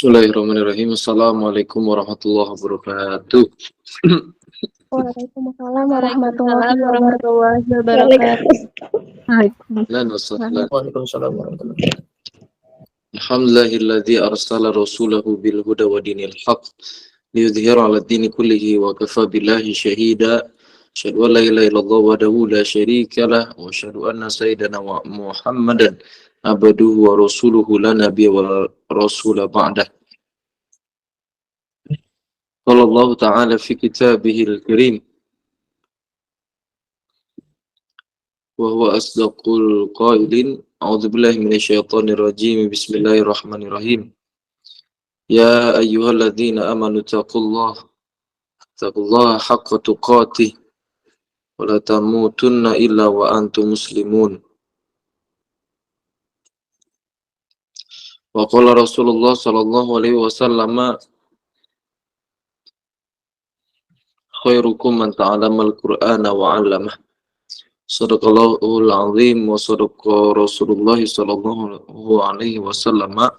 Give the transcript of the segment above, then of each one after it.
Bismillahirrahmanirrahim. Assalamualaikum warahmatullahi wabarakatuh. Waalaikumsalam Waalaikumsalam warahmatullahi warahmatullahi wabarakatuh. Waalaikumsalam warahmatullahi wabarakatuh. Alhamdulillahilladzi arsala rasulahu bil huda wa dinil haqq liyudhhira 'ala ad-dini kullihi wa kafa billahi shahida. Asyhadu an la ilaha illallah wahdahu la syarika lah wa asyhadu anna sayyidana wa Muhammadan abduhu wa rasuluhu la nabiyya wa rasula ba'dah. Qala Allah ta'ala fi kitabihil karim wa huwa asdaqul qailin. A'udzu billahi minasyaitonir rajim. Bismillahirrahmanirrahim. Ya ayyuhalladzina amanu taqullaha haqqa tuqatih wa la tamutunna illa wa antum muslimun. Wa qala Rasulullah sallallahu alaihi wasallam khairukum man ta'allama al-Qur'ana wa 'allamah. Shadaqallahul azim wa sadaqa Rasulullah sallallahu alaihi wasallam wa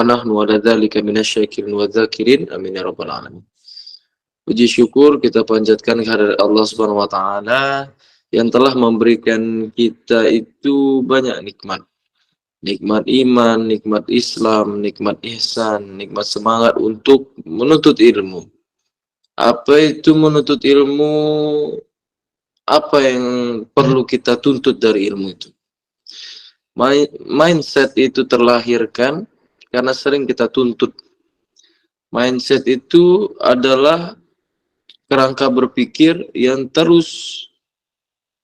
nahnu ala dzalika minasyakirin wa dzakirin amin ya rabbal alamin. Puji syukur kita panjatkan kehadirat Allah Subhanahu wa taala yang telah memberikan kita itu banyak nikmat. Nikmat iman, nikmat Islam, nikmat ihsan, nikmat semangat untuk menuntut ilmu. Apa itu menuntut ilmu? Apa yang perlu kita tuntut dari ilmu itu? Mindset itu terlahirkan karena sering kita tuntut. Mindset itu adalah kerangka berpikir yang terus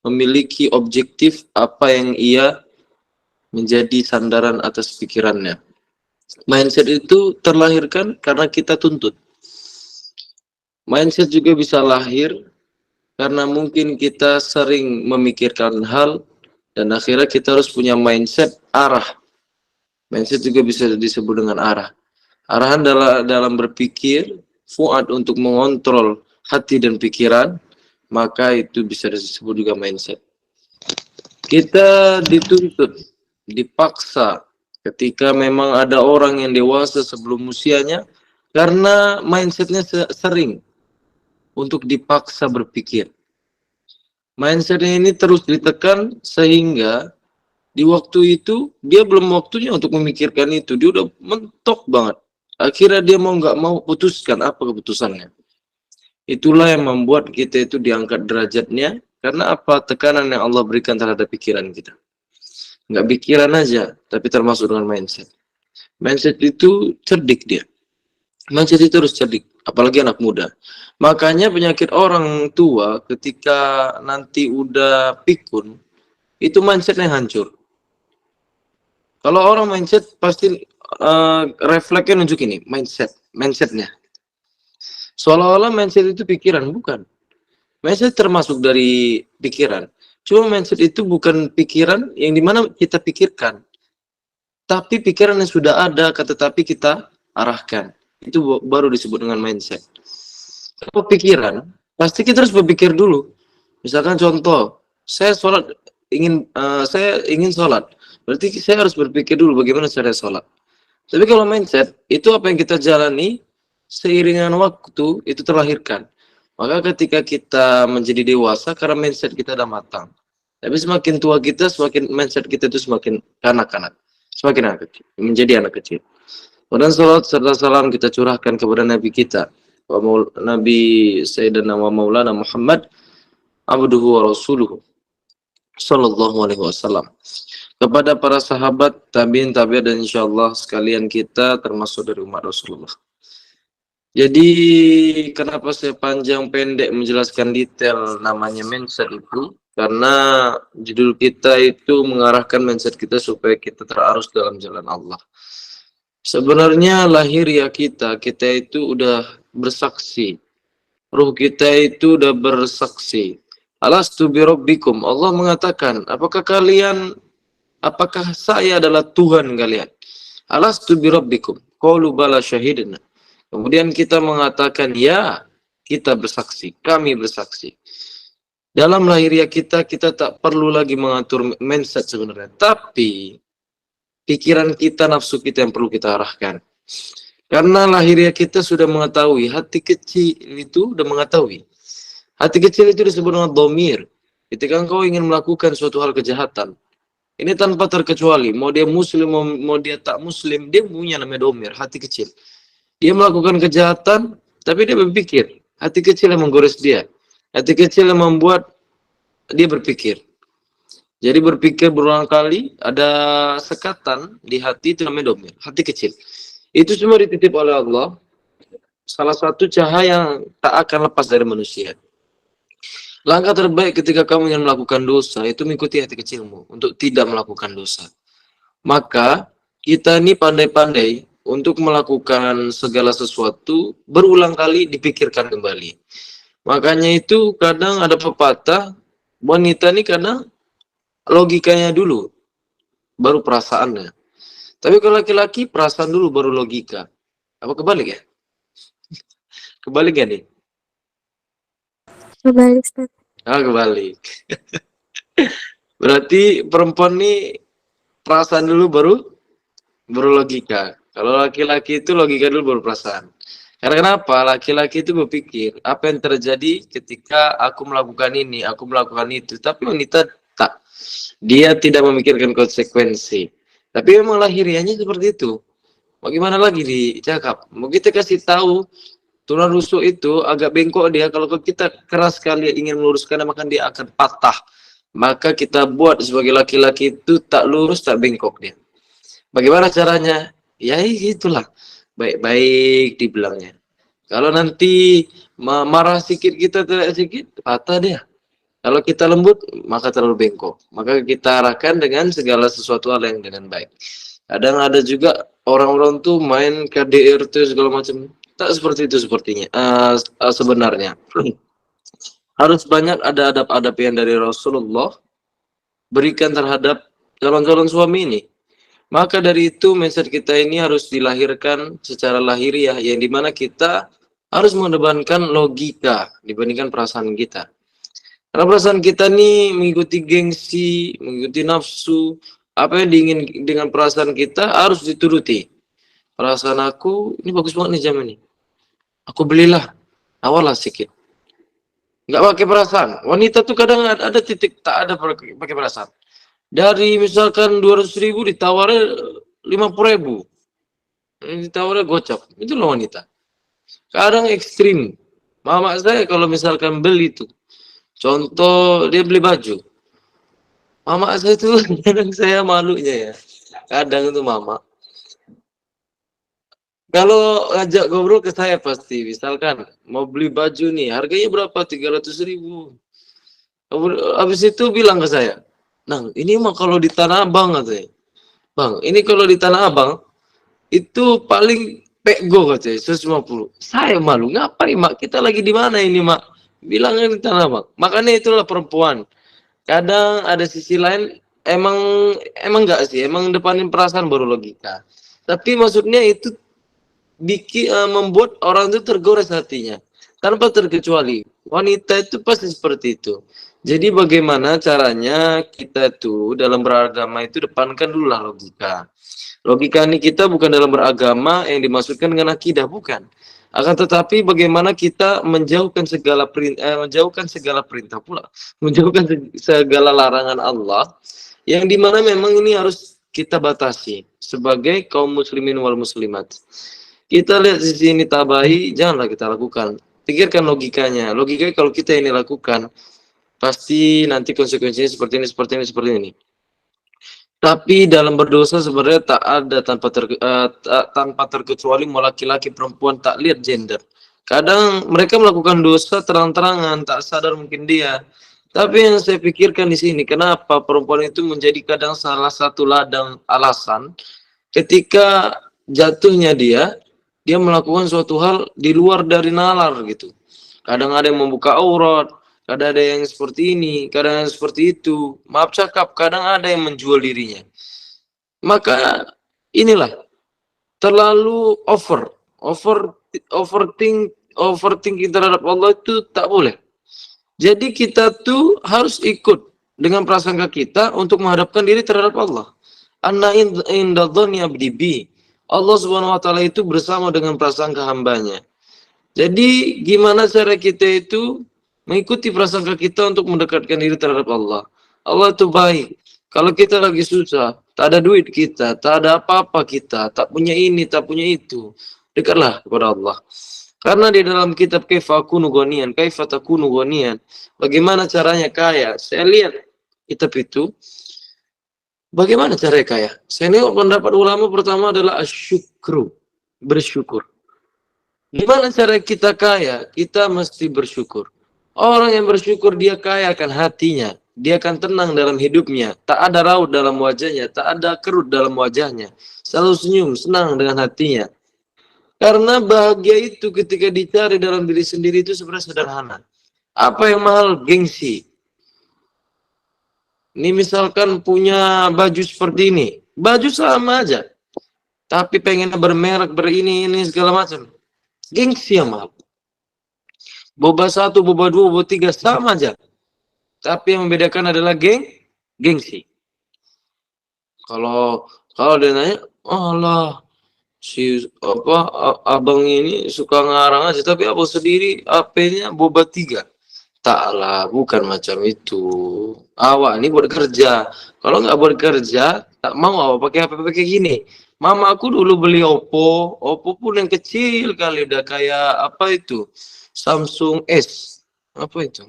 memiliki objektif apa yang ia menjadi sandaran atas pikirannya. Mindset itu terlahirkan karena kita tuntut. Mindset juga bisa lahir karena mungkin kita sering memikirkan hal dan akhirnya kita harus punya mindset arah. Mindset juga bisa disebut dengan arah. Arahan dalam berpikir, fuad untuk mengontrol hati dan pikiran, maka itu bisa disebut juga mindset. Kita dituntut, dipaksa ketika memang ada orang yang dewasa sebelum usianya karena mindsetnya sering untuk dipaksa berpikir. Mindsetnya ini terus ditekan sehingga di waktu itu dia belum waktunya untuk memikirkan itu, dia udah mentok banget. Akhirnya dia mau nggak mau putuskan apa keputusannya. Itulah yang membuat kita itu diangkat derajatnya karena apa? Tekanan yang Allah berikan terhadap pikiran kita. Nggak pikiran aja, tapi termasuk dengan mindset. Mindset itu cerdik dia. Mindset itu harus cerdik, apalagi anak muda. Makanya penyakit orang tua ketika nanti udah pikun, itu mindsetnya hancur. Kalau orang mindset pasti refleksnya nunjuk ini, mindsetnya. Seolah-olah mindset itu pikiran, bukan. Mindset termasuk dari pikiran. Cuma mindset itu bukan pikiran yang dimana kita pikirkan. Tapi pikiran yang sudah ada, tetapi kita arahkan. Itu baru disebut dengan mindset. Kalau pikiran, pasti kita harus berpikir dulu. Misalkan contoh, saya ingin sholat. Berarti saya harus berpikir dulu bagaimana cara sholat. Tapi kalau mindset, itu apa yang kita jalani, seiringan waktu, itu terlahirkan. Maka ketika kita menjadi dewasa, karena mindset kita sudah matang. Tapi semakin tua kita, semakin mindset kita itu semakin kanak-kanak. Semakin anak kecil, menjadi anak kecil. Dan salat serta salam kita curahkan kepada Nabi kita, Nabi Sayyidina wa Maulana Muhammad, abduhu wa rasuluhu, sallallahu alaihi wasallam. Kepada para sahabat, tabi'in, dan insyaallah sekalian kita termasuk dari umat Rasulullah. Jadi kenapa saya panjang pendek menjelaskan detail namanya mindset itu? Karena judul kita itu mengarahkan mindset kita supaya kita terarus dalam jalan Allah. Sebenarnya lahiriah kita itu udah bersaksi. Ruh kita itu udah bersaksi. Alastu birabbikum. Allah mengatakan, apakah saya adalah Tuhan kalian? Alastu birabbikum. Qalu bala syahidna. Kemudian kita mengatakan, ya, kita bersaksi, kami bersaksi. Dalam lahiriah kita tak perlu lagi mengatur mindset sebenarnya. Tapi pikiran kita, nafsu kita yang perlu kita arahkan. Karena lahiriah kita sudah mengetahui, hati kecil itu sudah mengetahui. Hati kecil itu disebut dengan dhamir. Ketika engkau ingin melakukan suatu hal kejahatan, ini tanpa terkecuali, mau dia muslim, mau dia tak muslim, dia punya namanya dhamir, hati kecil. Dia melakukan kejahatan, tapi dia berpikir. Hati kecil yang menggores dia. Hati kecil yang membuat dia berpikir. Jadi berpikir berulang kali, ada sekatan di hati, itu namanya dhamir, hati kecil. Itu semua dititip oleh Allah. Salah satu cahaya yang tak akan lepas dari manusia. Langkah terbaik ketika kamu ingin melakukan dosa, itu mengikuti hati kecilmu, untuk tidak melakukan dosa. Maka, kita ini pandai-pandai untuk melakukan segala sesuatu, berulang kali dipikirkan kembali. Makanya itu kadang ada pepatah, wanita ini kadang logikanya dulu, baru perasaannya. Tapi kalau laki-laki, perasaan dulu, baru logika. Apa kebalik ya? Kebalik ya nih? Kebalik, Ustaz. Kebalik. Berarti perempuan ini perasaan dulu, baru logika. Kalau laki-laki itu logika dulu, baru perasaan. Karena kenapa? Laki-laki itu berpikir, apa yang terjadi ketika aku melakukan ini, aku melakukan itu. Tapi wanita tak. Dia tidak memikirkan konsekuensi. Tapi memang lahiriahnya seperti itu. Bagaimana lagi dicakap? Mau kita kasih tahu, tulang rusuk itu agak bengkok dia. Kalau kita keras sekali ingin meluruskan, maka dia akan patah. Maka kita buat sebagai laki-laki itu tak lurus, tak bengkok dia. Bagaimana caranya? Ya itulah. Baik-baik dibilangnya. Kalau nanti marah sedikit, kita tidak sedikit, patah dia. Kalau kita lembut, maka terlalu bengkok. Maka kita arahkan dengan segala sesuatu hal yang dengan baik. Kadang ada juga orang-orang tuh main KDRT segala macam. Tak seperti itu sepertinya. Sebenarnya. Harus banyak ada adab-adab yang dari Rasulullah berikan terhadap calon-calon suami ini. Maka dari itu mindset kita ini harus dilahirkan secara lahiriah, yang dimana kita harus mengedepankan logika dibandingkan perasaan kita. Karena perasaan kita nih mengikuti gengsi, mengikuti nafsu, apa yang diingin dengan perasaan kita harus dituruti. Perasaan aku, ini bagus banget nih jam ini. Aku belilah, awalah sedikit. Nggak pakai perasaan. Wanita tuh kadang ada titik tak ada pakai perasaan. Dari misalkan 200.000 ditawarnya 50.000. Ditawarnya gocap. Itu loh wanita. Kadang ekstrim. Mama saya kalau misalkan beli itu, contoh dia beli baju, mama saya tuh kadang saya malunya ya. Kadang itu mama kalau ngajak ngobrol ke saya pasti, misalkan mau beli baju nih, harganya berapa? 300.000. Habis itu bilang ke saya, Nang, ini mah kalau di Tanah Abang katanya. Bang, ini kalau di Tanah Abang itu paling pego katanya 150. Saya malu, ngapain mak? Kita lagi di mana ini mak? Bilangnya di Tanah Abang. Makanya itulah perempuan. Kadang ada sisi lain emang enggak sih, emang depanin perasaan baru logika. Tapi maksudnya itu membuat orang itu tergores hatinya tanpa terkecuali. Wanita itu pasti seperti itu. Jadi bagaimana caranya kita tuh dalam beragama itu depankan dulu lah logika. Logika ini kita bukan dalam beragama yang dimaksudkan dengan akidah, bukan. Akan tetapi bagaimana kita menjauhkan segala perintah pula, menjauhkan segala larangan Allah, yang dimana memang ini harus kita batasi sebagai kaum muslimin wal muslimat. Kita lihat di sini tabai, janganlah kita lakukan. Pikirkan logikanya. Logikanya kalau kita ini lakukan, pasti nanti konsekuensinya seperti ini, seperti ini, seperti ini. Tapi dalam berdosa sebenarnya tak ada tanpa terkecuali mau laki-laki perempuan, tak lihat gender. Kadang mereka melakukan dosa terang-terangan, tak sadar mungkin dia. Tapi yang saya pikirkan di sini, kenapa perempuan itu menjadi kadang salah satu ladang alasan ketika jatuhnya dia melakukan suatu hal di luar dari nalar gitu. Kadang ada yang membuka aurat, kadang ada yang seperti ini, kadang yang seperti itu. Maaf cakap, kadang ada yang menjual dirinya. Maka inilah terlalu overthinking terhadap Allah itu tak boleh. Jadi kita tuh harus ikut dengan prasangka kita untuk menghadapkan diri terhadap Allah. Anna inda dhanni abdi bi. Allah Subhanahu wa taala itu bersama dengan prasangka hambanya. Jadi gimana cara kita itu mengikuti prasangka kita untuk mendekatkan diri terhadap Allah. Allah itu baik. Kalau kita lagi susah, tak ada duit kita, tak ada apa-apa kita, tak punya ini, tak punya itu, dekatlah kepada Allah. Karena di dalam kitab Kaifa Akunu Ghaniyan, Kaifa Takunu Ghaniyan, bagaimana caranya kaya. Saya lihat kitab itu, bagaimana caranya kaya. Saya nengok pendapat ulama pertama adalah asyukru, bersyukur. Gimana cara kita kaya? Kita mesti bersyukur. Orang yang bersyukur dia kaya akan hatinya. Dia akan tenang dalam hidupnya. Tak ada raut dalam wajahnya. Tak ada kerut dalam wajahnya. Selalu senyum, senang dengan hatinya. Karena bahagia itu ketika dicari dalam diri sendiri itu sebenarnya sederhana. Apa yang mahal? Gengsi. Ini misalkan punya baju seperti ini. Baju sama aja. Tapi pengen bermerek, berini, ini segala macam. Gengsi yang mahal. Boba 1, boba 2, boba 3 sama aja. Tapi yang membedakan adalah gengsi. Kalau dia nanya, Allah si abang ini suka ngarang aja, tapi abang sendiri AP-nya boba 3. Taklah, bukan macam itu. Awak ini buat kerja. Kalau nggak buat kerja, tak mau awak pakai HP pakai gini. Mama aku dulu beli Oppo pun yang kecil kali, udah kayak apa itu, Samsung S, apa itu,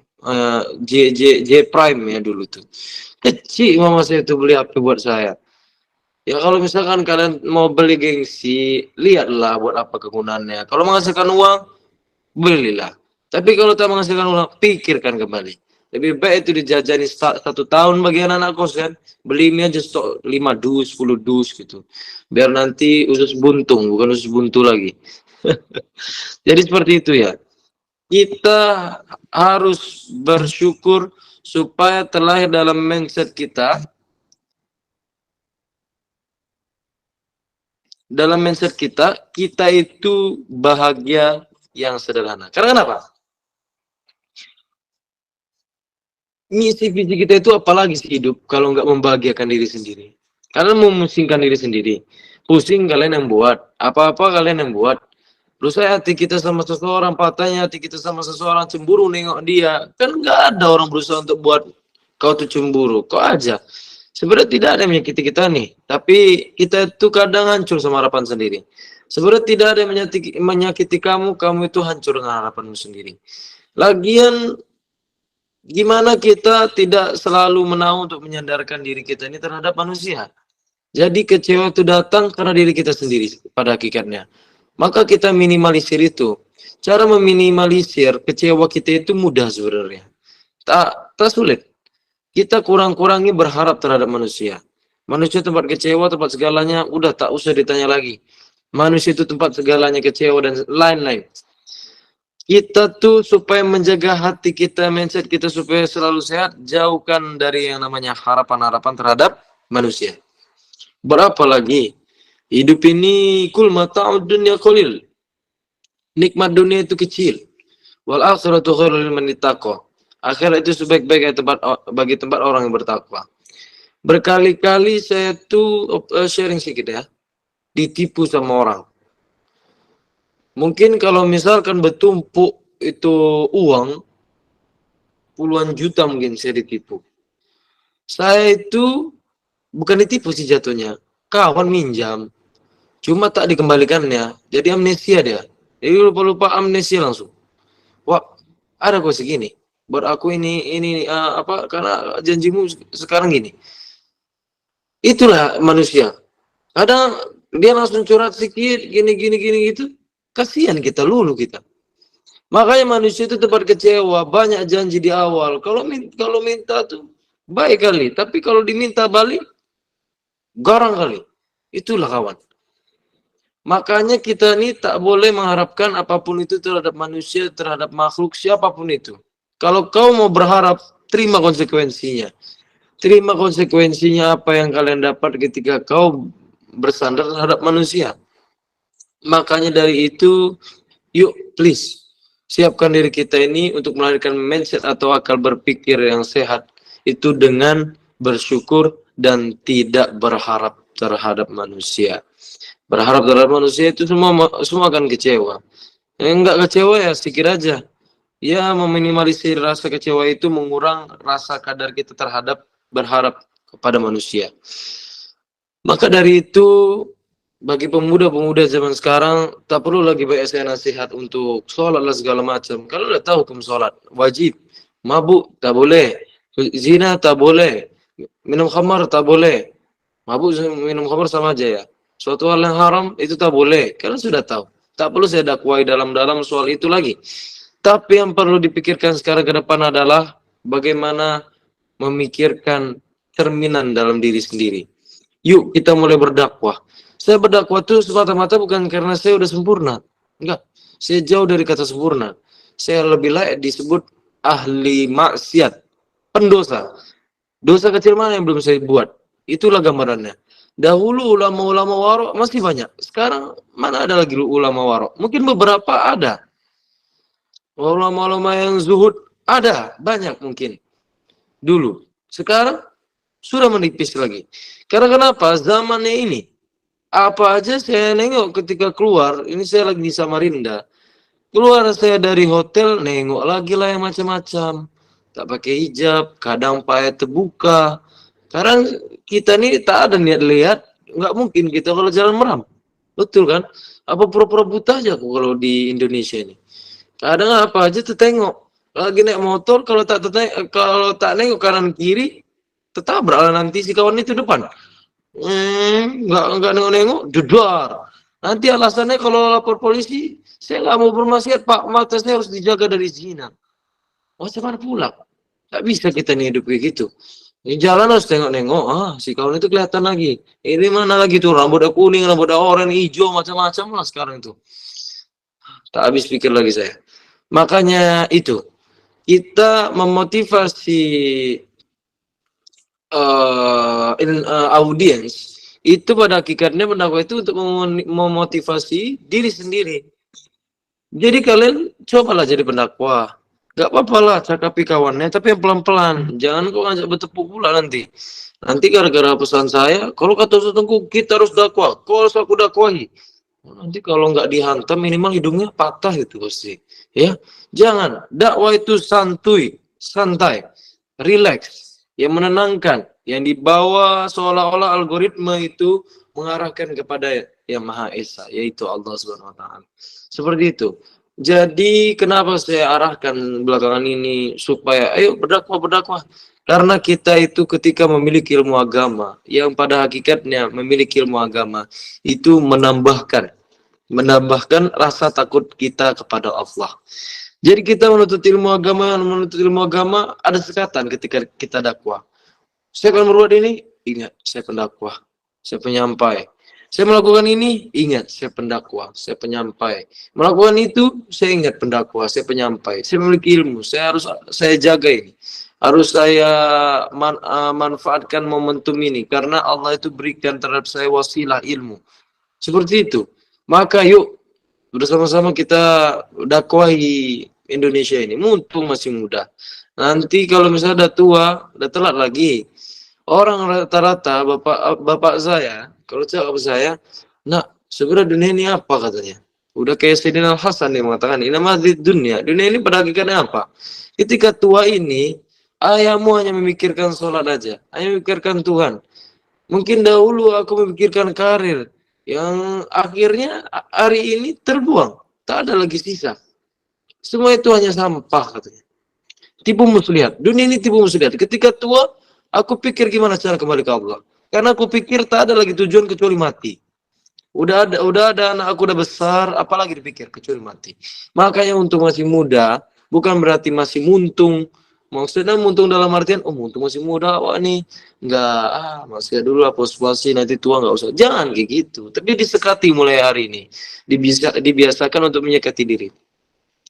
J Prime ya dulu tuh. Kecil mama saya tuh beli HP buat saya. Ya kalau misalkan kalian mau beli gengsi, lihatlah buat apa kegunaannya. Kalau menghasilkan uang, belilah. Tapi kalau tak menghasilkan uang, pikirkan kembali. Lebih baik itu dijajani 1 tahun bagi anak kos kan. Beli mie aja stok 5 dus, 10 dus gitu. Biar nanti usus buntung, bukan usus buntu lagi. Jadi seperti itu ya. Kita harus bersyukur supaya terlahir dalam mindset kita. Dalam mindset kita itu bahagia yang sederhana. Karena kenapa? Misi visi kita itu apalagi sih hidup kalau nggak membahagiakan diri sendiri. Kalian memusingkan diri sendiri. Pusing kalian yang buat. Apa-apa kalian yang buat. Rusak hati kita sama seseorang, patahnya hati kita sama seseorang, cemburu nengok dia. Kan nggak ada orang berusaha untuk buat kau tuh cemburu. Kau aja. Sebenarnya tidak ada yang menyakiti kita nih. Tapi kita itu kadang hancur sama harapan sendiri. Sebenarnya tidak ada yang menyakiti kamu itu hancur dengan harapanmu sendiri. Lagian gimana kita tidak selalu menahu untuk menyadarkan diri kita ini terhadap manusia. Jadi kecewa itu datang karena diri kita sendiri pada hakikatnya. Maka kita minimalisir itu. Cara meminimalisir kecewa kita itu mudah sebenarnya. Tak sulit. Kita kurang-kurangi berharap terhadap manusia. Manusia tempat kecewa, tempat segalanya, udah tak usah ditanya lagi. Manusia itu tempat segalanya kecewa dan lain-lain. Kita tuh supaya menjaga hati kita, mindset kita supaya selalu sehat, jauhkan dari yang namanya harapan-harapan terhadap manusia. Berapa lagi? Hidup ini kul mata'ud dunya qalil. Nikmat dunia itu kecil. Wal akhiratu khairul liman ittaqa. Akhirat itu sebaik-baiknya tempat bagi tempat orang yang bertakwa. Berkali-kali saya tuh sharing sedikit ya. Ditipu sama orang. Mungkin kalau misalkan bertumpuk itu uang, puluhan juta mungkin saya ditipu. Saya itu bukan ditipu sih jatuhnya. Kawan minjam. Cuma tak dikembalikannya. Jadi amnesia dia. Jadi lupa-lupa amnesia langsung. Wah, ada kok segini. Buat aku ini karena janjimu sekarang gini. Itulah manusia. Kadang dia langsung curhat sedikit, gini gitu. Kasihan kita, lulu kita. Makanya manusia itu tempat kecewa, banyak janji di awal. Kalau minta tuh baik kali, tapi kalau diminta balik, garang kali. Itulah kawan. Makanya kita ini tak boleh mengharapkan apapun itu terhadap manusia, terhadap makhluk siapapun itu. Kalau kau mau berharap, terima konsekuensinya. Terima konsekuensinya apa yang kalian dapat ketika kau bersandar terhadap manusia. Makanya dari itu, yuk please, siapkan diri kita ini untuk melahirkan mindset atau akal berpikir yang sehat. Itu dengan bersyukur dan tidak berharap terhadap manusia. Berharap terhadap manusia itu semua akan kecewa. Yang enggak kecewa ya sedikit aja. Ya, meminimalisir rasa kecewa itu mengurang rasa kadar kita terhadap berharap kepada manusia. Maka dari itu, bagi pemuda-pemuda zaman sekarang, tak perlu lagi banyak saya nasihat untuk sholat lah segala macam. Kalau udah tahu hukum sholat, wajib. Mabuk, tak boleh. Zina, tak boleh. Minum khamar, tak boleh. Mabuk, minum khamar sama aja ya. Suatu hal yang haram, itu tak boleh. Kalian sudah tahu. Tak perlu saya dakwai dalam-dalam soal itu lagi. Tapi yang perlu dipikirkan sekarang ke depan adalah bagaimana memikirkan cerminan dalam diri sendiri. Yuk kita mulai berdakwah. Saya berdakwah itu semata-mata bukan karena saya udah sempurna. Enggak. Saya jauh dari kata sempurna. Saya lebih layak disebut ahli maksiat, pendosa. Dosa kecil mana yang belum saya buat? Itulah gambarannya. Dahulu ulama-ulama warok masih banyak. Sekarang mana ada lagi ulama warok? Mungkin beberapa ada. Ulama-ulama yang zuhud ada, banyak mungkin. Dulu. Sekarang sudah menipis lagi. Karena kenapa? Zamannya ini. Apa aja saya nengok ketika keluar, ini saya lagi di Samarinda. Keluar saya dari hotel, nengok lagi lah yang macam-macam. Tak pakai hijab, kadang pakai terbuka. Karena kita ini tak ada niat lihat, nggak mungkin kita kalau jalan meram. Betul kan? Apa pura-pura buta aja aku kalau di Indonesia ini. Kadang apa aja tertengok. Lagi naik motor kalau tak nengok kanan kiri, tertabrak lah nanti si kawan itu depan. Nggak nengok-nengok, jedar. Nanti alasannya kalau lapor polisi, saya nggak mau bermaksiat Pak, mata saya harus dijaga dari zina. Macam mana pula? Tak bisa kita nih hidup kayak gitu. Di jalan harus tengok-nengok, si kawan itu kelihatan lagi. Ini mana lagi tuh, rambutnya kuning, rambutnya oranye, hijau, macam-macam lah sekarang itu. Tak habis pikir lagi saya. Makanya itu, kita memotivasi audiens itu pada hakikatnya pendakwah itu untuk memotivasi diri sendiri. Jadi kalian cobalah jadi pendakwah. Gak apa-apa lah cakapi kawannya, tapi yang pelan-pelan. Jangan kok ngajak bertepuk pula nanti. Nanti gara-gara pesan saya, kalau kata Ustaz Tengku, kita harus dakwah. Kau harus aku dakwahi. Nanti kalau nggak dihantam minimal hidungnya patah itu pasti. Ya, jangan. Dakwah itu santai, relax, yang menenangkan, yang dibawa seolah-olah algoritma itu mengarahkan kepada Yang Maha Esa, yaitu Allah Subhanahu wa taala. Seperti itu. Jadi kenapa saya arahkan belakangan ini supaya ayo berdakwah. Karena kita itu ketika memiliki ilmu agama, yang pada hakikatnya memiliki ilmu agama itu menambahkan rasa takut kita kepada Allah. Jadi kita menuntut ilmu agama ada sekatan ketika kita dakwah. Saya akan berbuat ini, ingat saya pendakwah, saya penyampai. Saya melakukan ini, ingat saya pendakwah, saya penyampai. Melakukan itu, saya ingat pendakwah, saya penyampai. Saya memiliki ilmu, saya jaga ini. Harus saya manfaatkan momentum ini karena Allah itu berikan terhadap saya wasilah ilmu. Seperti itu. Maka yuk bersama-sama kita dakwahi Indonesia ini. Mumpung masih muda. Nanti kalau misalnya udah tua, udah telat lagi. Orang rata-rata bapak saya, kalau cakap saya, nak sebenarnya dunia ini apa katanya? Udah kayak Sayyidina Al-Hasan yang mengatakan, inamadzid dunia. Dunia ini pada hakikatnya apa? Ketika tua ini, ayahmu hanya memikirkan sholat aja, hanya memikirkan Tuhan. Mungkin dahulu aku memikirkan karir, yang akhirnya hari ini terbuang, tak ada lagi sisa. Semua itu hanya sampah katanya. Tipu muslihat. Dunia ini tipu muslihat. Ketika tua, aku pikir gimana cara kembali ke Allah. Karena aku pikir tak ada lagi tujuan kecuali mati. Udah ada anak aku udah besar, apalagi dipikir kecuali mati. Makanya untuk masih muda, bukan berarti masih muntung. Maksudnya muntung dalam artian, muntung masih muda, wah nih, enggak, masih dulu lah pos-posi, nanti tua nggak usah. Jangan kayak gitu. Tapi disekati mulai hari ini. Dibiasakan untuk menyekati diri.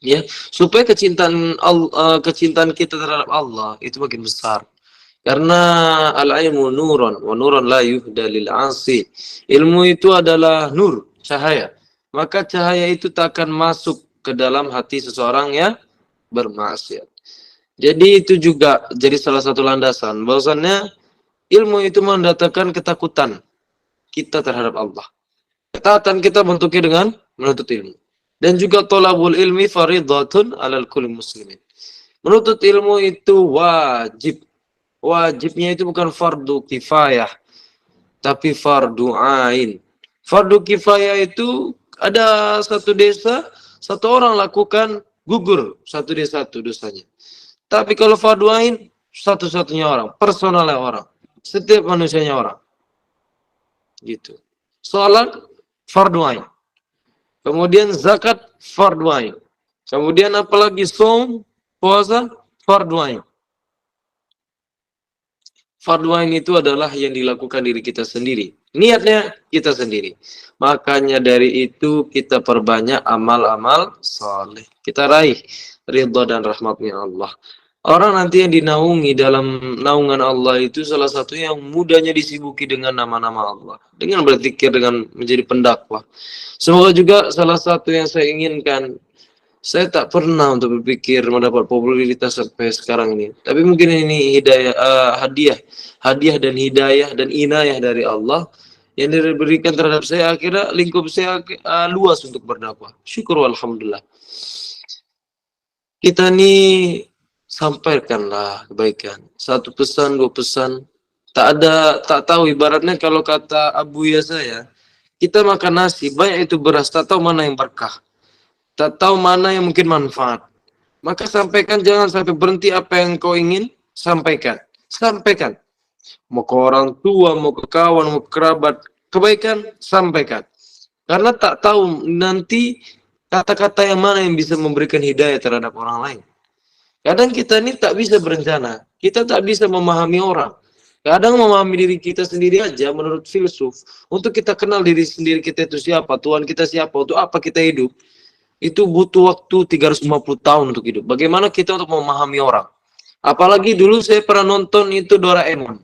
Ya, supaya kecintaan kita terhadap Allah itu makin besar. Karena al-ilmu nurun wa nurun la yuhda lil 'asi. Ilmu itu adalah nur, cahaya. Maka cahaya itu tak akan masuk ke dalam hati seseorang yang bermaksiat. Jadi itu juga jadi salah satu landasan bahwasannya ilmu itu mendatangkan ketakutan kita terhadap Allah. Ketaatan kita bentuknya dengan menuntut ilmu. Dan juga thalabul ilmi fardhatun 'alal kulli muslimin. Menuntut ilmu itu wajib. Wajibnya itu bukan fardu kifayah, tapi fardu ain. Fardu kifayah itu ada satu desa, satu orang lakukan, gugur satu desa itu dosanya. Tapi kalau fardu ain, satu-satunya orang, personalnya orang, setiap manusianya orang. Gitu. Salat fardu ain. Kemudian zakat fardu ain. Kemudian apalagi som, puasa fardu ain. Fardu ain itu adalah yang dilakukan diri kita sendiri. Niatnya kita sendiri. Makanya dari itu kita perbanyak amal-amal saleh. Kita raih ridha dan rahmatnya Allah. Orang nanti yang dinaungi dalam naungan Allah itu salah satu yang mudahnya disibuki dengan nama-nama Allah. Dengan berzikir, dengan menjadi pendakwah. Semoga juga salah satu yang saya inginkan. Saya tak pernah untuk berpikir mendapat popularitas sampai sekarang ini. Tapi mungkin ini hidayah, hadiah dan hidayah dan inayah dari Allah yang diberikan terhadap saya. Akhirnya lingkup saya luas untuk berdakwah. Syukur alhamdulillah. Kita nih sampaikanlah kebaikan. Satu pesan, dua pesan. Tak tahu ibaratnya kalau kata abuya saya, kita makan nasi, banyak itu beras, tak tahu mana yang berkah. Tak tahu mana yang mungkin manfaat. Maka sampaikan, jangan sampai berhenti apa yang kau ingin sampaikan. Sampaikan. Mau ke orang tua, mau ke kawan, mau ke kerabat, kebaikan sampaikan. Karena tak tahu nanti kata-kata yang mana yang bisa memberikan hidayah terhadap orang lain. Kadang kita ini tak bisa berencana. Kita tak bisa memahami orang. Kadang memahami diri kita sendiri aja menurut filsuf. Untuk kita kenal diri sendiri kita itu siapa, Tuhan kita siapa, untuk apa kita hidup. Itu butuh waktu 350 tahun untuk hidup. Bagaimana kita untuk memahami orang? Apalagi dulu saya pernah nonton itu Doraemon.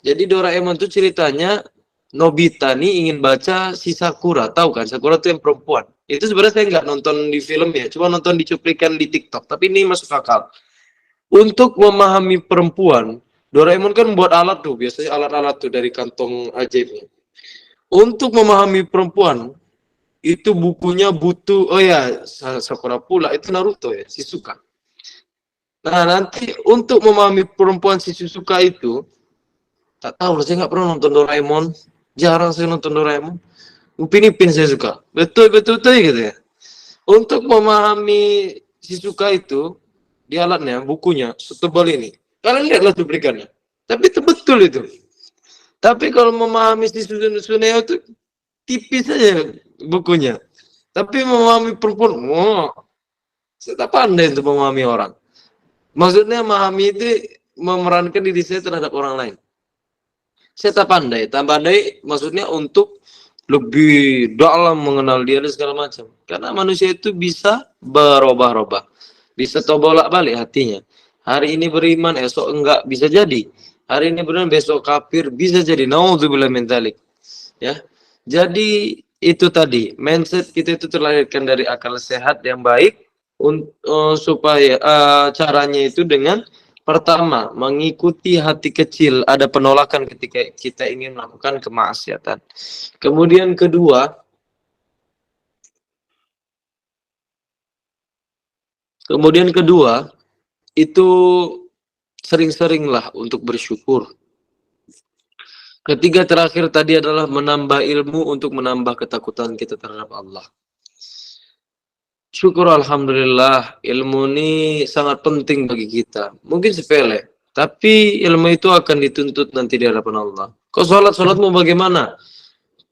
Jadi Doraemon itu ceritanya Nobita nih ingin baca si Sakura. Tahu kan? Sakura itu yang perempuan. Itu sebenarnya saya nggak nonton di film ya. Cuma nonton di cuplikan di TikTok. Tapi ini masuk akal. Untuk memahami perempuan, Doraemon kan buat alat tuh. Biasanya alat-alat tuh dari kantong ajaibnya. Untuk memahami perempuan, itu bukunya butuh, oh ya, Sakura pula, itu Naruto ya, Shizuka. Nah, nanti untuk memahami perempuan si Shizuka itu, tak tahu lah, saya nggak pernah nonton Doraemon, jarang saya nonton Doraemon. Upin-ipin saya suka, betul gitu ya. Untuk memahami Shizuka itu, di alatnya, bukunya, setebal ini. Kalian lihatlah cuplikannya, tapi itu betul itu. Tapi kalau memahami si Suneo itu, tipis saja bukunya. Tapi memahami perempuan, saya tak pandai untuk memahami orang. Maksudnya memahami itu memerankan diri saya terhadap orang lain. Saya tak pandai. Tak pandai maksudnya untuk lebih dalam mengenal dia dan segala macam. Karena manusia itu bisa berubah-ubah. Bisa bolak-balik hatinya. Hari ini beriman, esok enggak, bisa jadi. Hari ini beriman, besok kafir, bisa jadi. Naudzubillah min dzalik. Ya. Jadi itu tadi, mindset kita itu terlahirkan dari akal sehat yang baik supaya caranya itu dengan pertama mengikuti hati kecil, ada penolakan ketika kita ingin melakukan kemaksiatan. Kemudian kedua itu sering-seringlah untuk bersyukur. Ketiga terakhir tadi adalah menambah ilmu untuk menambah ketakutan kita terhadap Allah. Syukur alhamdulillah, ilmu ini sangat penting bagi kita. Mungkin sepele, tapi ilmu itu akan dituntut nanti di hadapan Allah. Kau sholatmu bagaimana?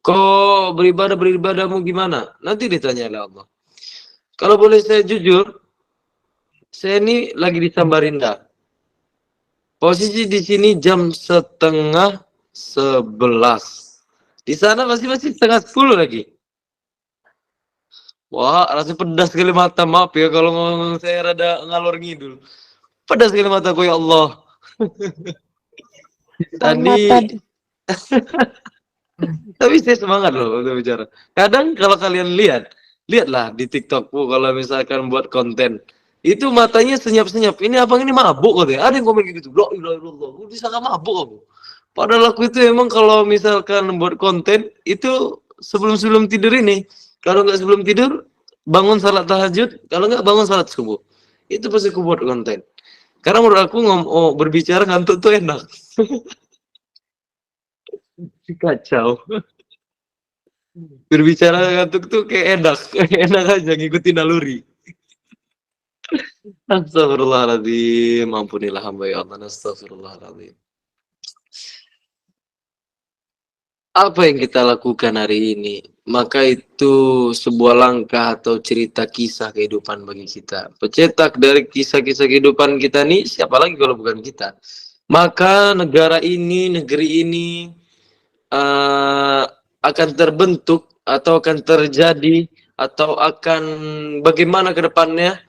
Kau beribadahmu gimana? Nanti ditanya oleh Allah. Kalau boleh saya jujur, saya ini lagi di Samarinda. Posisi di sini jam 10:30. Di sana masih 9:30 lagi. Wah, rasanya pedas sekali mata. Maaf ya kalau ngomong saya rada ngalor ngidul. Pedas sekali mataku ya Allah. Tadi tapi saya semangat loh untuk bicara. Kadang kalau kalian lihatlah di TikTokku kalau misalkan buat konten, itu matanya senyap-senyap. Ini abang ini mabuk katanya. Ada yang komen gitu. La ilaha illallah. Bisa nggak mabuk aku? Padahal aku itu emang kalau misalkan buat konten itu sebelum tidur ini. Kalau nggak sebelum tidur, bangun salat tahajud. Kalau nggak bangun salat subuh. Itu pasti aku buat konten. Karena menurut aku berbicara ngantuk tuh enak. Kacau. Berbicara ngantuk tuh kayak enak. Enak aja ngikutin naluri. Astagfirullahaladzim. Ampunilah hamba ya Allah. Astagfirullahaladzim. Apa yang kita lakukan hari ini, maka itu sebuah langkah atau cerita kisah kehidupan bagi kita. Pencetak dari kisah-kisah kehidupan kita nih, siapa lagi kalau bukan kita. Maka negara ini, negeri ini akan terbentuk atau akan terjadi atau akan bagaimana ke depannya,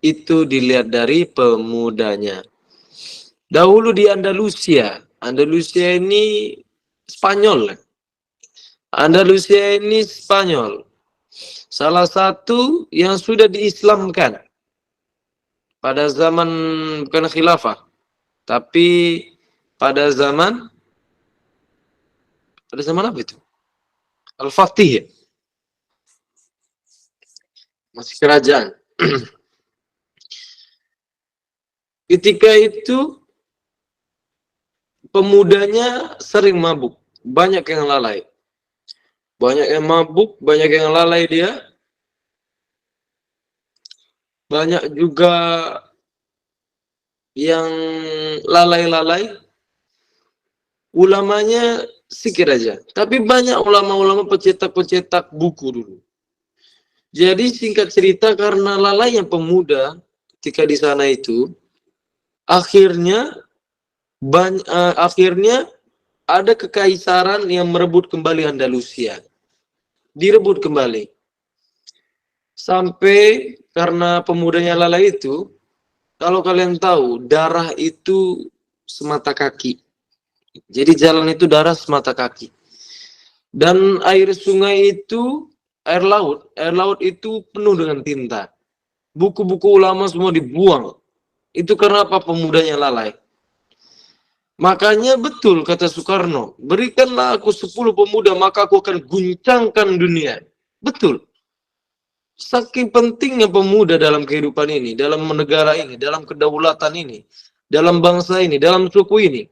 itu dilihat dari pemudanya. Dahulu di Andalusia ini Spanyol. Andalusia ini Spanyol. Salah satu yang sudah diislamkan pada zaman bukan khilafah, tapi pada zaman apa itu? Al-Fatih ya? Masih kerajaan. Ketika itu pemudanya sering mabuk, banyak yang lalai. Banyak yang mabuk, banyak yang lalai dia. Banyak juga yang lalai-lalai. Ulamanya sikit aja. Tapi banyak ulama-ulama pencetak buku dulu. Jadi singkat cerita, karena lalainya pemuda ketika di sana itu, akhirnya ada kekaisaran yang merebut kembali Andalusia. Direbut kembali. Sampai karena pemudanya lalai itu, kalau kalian tahu, darah itu semata kaki. Jadi jalan itu darah semata kaki. Dan air sungai itu, air laut itu penuh dengan tinta. Buku-buku ulama semua dibuang. Itu karena apa? Pemudanya lalai. Makanya betul kata Soekarno, berikanlah aku 10 pemuda, maka aku akan guncangkan dunia. Betul. Saking pentingnya pemuda dalam kehidupan ini, dalam negara ini, dalam kedaulatan ini, dalam bangsa ini, dalam suku ini.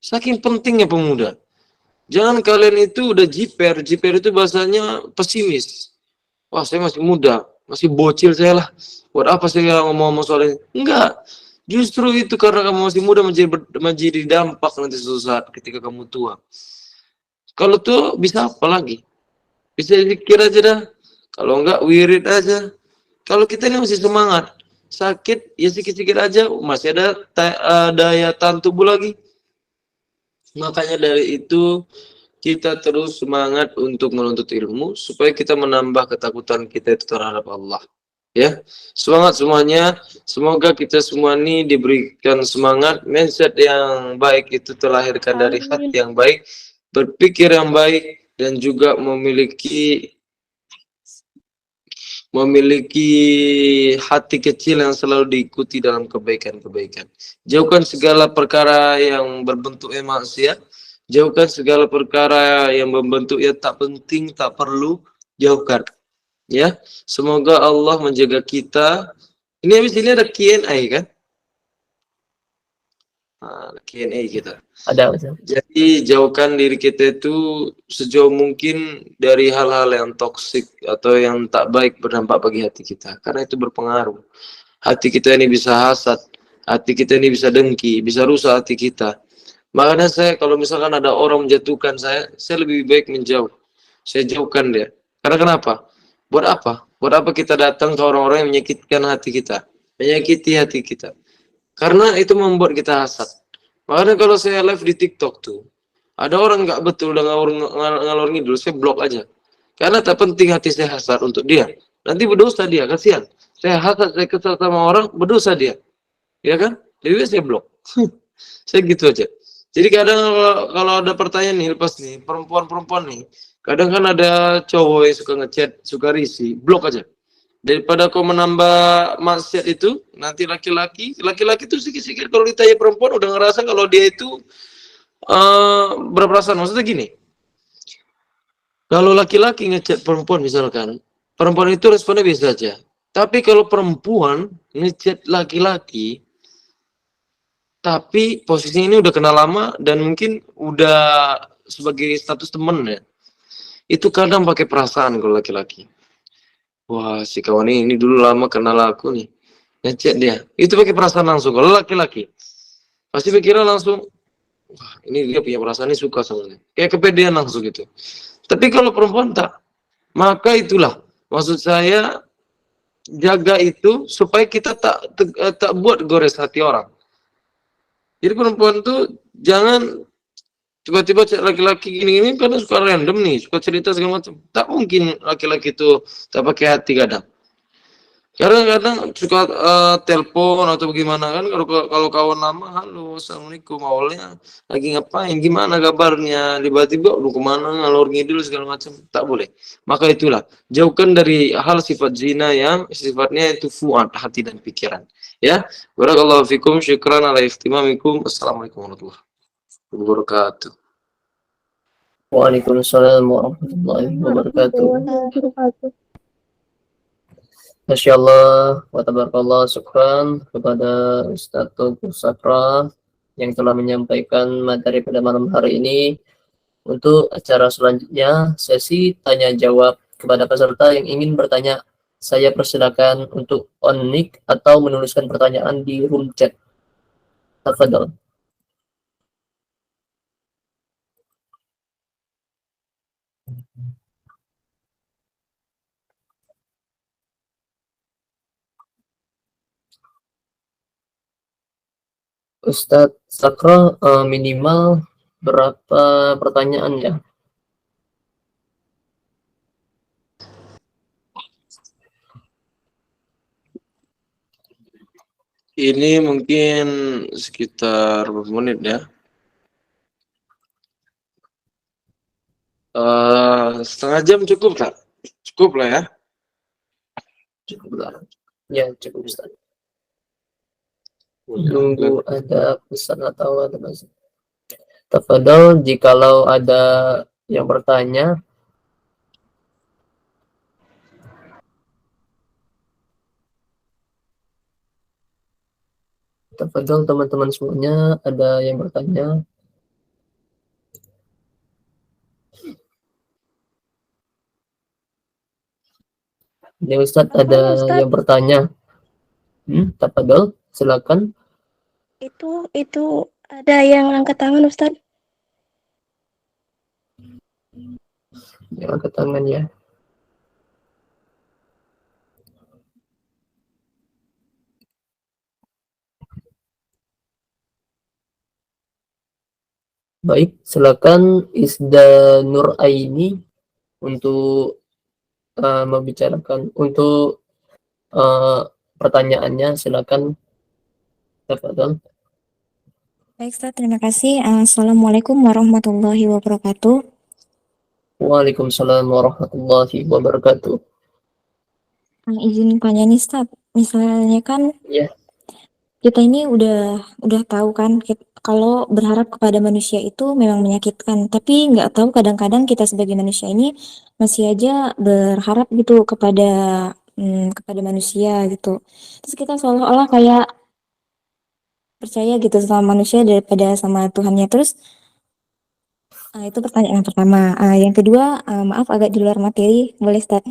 Saking pentingnya pemuda. Jangan kalian itu udah jiper itu bahasanya pesimis. Wah, saya masih muda, masih bocil saya lah. Buat apa saya ngomong-ngomong soal ini? Enggak. Justru itu karena kamu masih muda menjadi dampak nanti suatu saat ketika kamu tua. Kalau tuh bisa apa lagi? Bisa zikir aja dah. Kalau enggak wirid aja. Kalau kita ini masih semangat, sakit ya sikit-sikit aja, masih ada daya tahan tubuh lagi. Makanya dari itu kita terus semangat untuk menuntut ilmu supaya kita menambah ketakutan kita itu terhadap Allah. Ya, semangat semuanya. Semoga kita semua ini diberikan semangat, mindset yang baik itu terlahirkan dari hati yang baik, berpikir yang baik, dan juga memiliki hati kecil yang selalu diikuti dalam kebaikan-kebaikan. Jauhkan segala perkara yang berbentuk maksiat, jauhkan segala perkara yang berbentuk tak penting, tak perlu, jauhkan. Ya, semoga Allah menjaga kita. Ini habis ini ada Q&A kan? Q&A kita. Ada, Ustaz. Jadi jauhkan diri kita itu sejauh mungkin dari hal-hal yang toksik atau yang tak baik berdampak bagi hati kita. Karena itu berpengaruh. Hati kita ini bisa hasad, hati kita ini bisa dengki, bisa rusak hati kita. Makanya saya kalau misalkan ada orang menjatuhkan saya lebih baik menjauh. Saya jauhkan dia. Karena kenapa? Buat apa? Buat apa kita datang ke orang-orang yang menyakitkan hati kita, menyakiti hati kita? Karena itu membuat kita hasad. Makanya kalau saya live di TikTok tuh, ada orang nggak betul udah ngalor ngidul, saya blok aja. Karena tak penting hati saya hasad untuk dia. Nanti berdosa dia, kasihan. Saya hasad, saya kesal sama orang, berdosa dia. Ya kan? Lebih baik saya blok. Saya gitu aja. Jadi kadang kalau ada pertanyaan nih, lepas nih, perempuan-perempuan nih, kadang kan ada cowok yang suka ngechat, suka risih, blok aja. Daripada kau menambah maksiat itu, nanti laki-laki itu sikit-sikit kalau ditanya perempuan udah ngerasa kalau dia itu berperasaan. Maksudnya gini, Kalau laki-laki ngechat perempuan misalkan, perempuan itu responnya biasa saja. Tapi kalau perempuan ngechat laki-laki, tapi posisinya ini udah kenal lama dan mungkin udah sebagai status temen ya, itu kadang pakai perasaan kalau laki-laki. Wah, si kawan ini dulu lama kenal aku nih. Ngechat dia. Itu pakai perasaan langsung. Kalau laki-laki, pasti pikiran langsung, wah, ini dia punya perasaan ini suka sama dia. Kayak kepedean langsung gitu. Tapi kalau perempuan tak, maka itulah. Maksud saya, jaga itu supaya kita tak buat gores hati orang. Jadi perempuan tuh jangan tiba-tiba laki-laki gini-gini karena suka random nih, suka cerita segala macam. Tak mungkin laki-laki itu tak pakai hati kadang. Kadang-kadang suka telepon atau bagaimana kan, kalau kawan lama, halo, assalamualaikum, awalnya lagi ngapain, gimana kabarnya, tiba-tiba udah kemana, ngalor ngidul segala macam, tak boleh. Maka itulah, jauhkan dari hal sifat zina yang sifatnya itu fuad, hati dan pikiran. Ya, barakallahu fikum, syukran ala istimamikum, assalamualaikum warahmatullahi wabarakatuh. Waalaikumsalam warahmatullahi wabarakatuh. Masya Allah, wa tabarakallah, syukran kepada Ustadz Tengku Sakra yang telah menyampaikan materi pada malam hari ini. Untuk acara selanjutnya, sesi tanya jawab kepada peserta yang ingin bertanya. Saya persilakan untuk on mic atau menuliskan pertanyaan di room chat. Tafadhol. Ustadz Sakra, minimal berapa pertanyaan ya? Ini mungkin sekitar berapa menit ya? Setengah jam cukup tak? Cukup lah ya. Cukup lah. Ya, cukup Ustadz. Tunggu ada pesan atau ada masuk. Tafadhol, jikalau ada yang bertanya, tafadhol teman-teman semuanya, ada yang bertanya. Ini Ustadz ada Ustadz, yang bertanya. Tafadhol, silakan. itu ada yang angkat tangan Ustadz. Yang angkat tangan ya. Baik, silakan Isda Nur Aini untuk membicarakan untuk pertanyaannya, silakan. Tafadhol. Baik Ustadz, terima kasih. Assalamualaikum warahmatullahi wabarakatuh. Waalaikumsalam warahmatullahi wabarakatuh. Izin tanya nih Ustadz, misalnya kan Ya. kita ini udah tahu kan kalau berharap kepada manusia itu memang menyakitkan, tapi nggak tahu kadang-kadang kita sebagai manusia ini masih aja berharap gitu kepada manusia gitu. Terus kita seolah-olah kayak percaya gitu sama manusia daripada sama Tuhannya. Terus itu pertanyaan yang pertama. Yang kedua, maaf agak di luar materi, boleh start?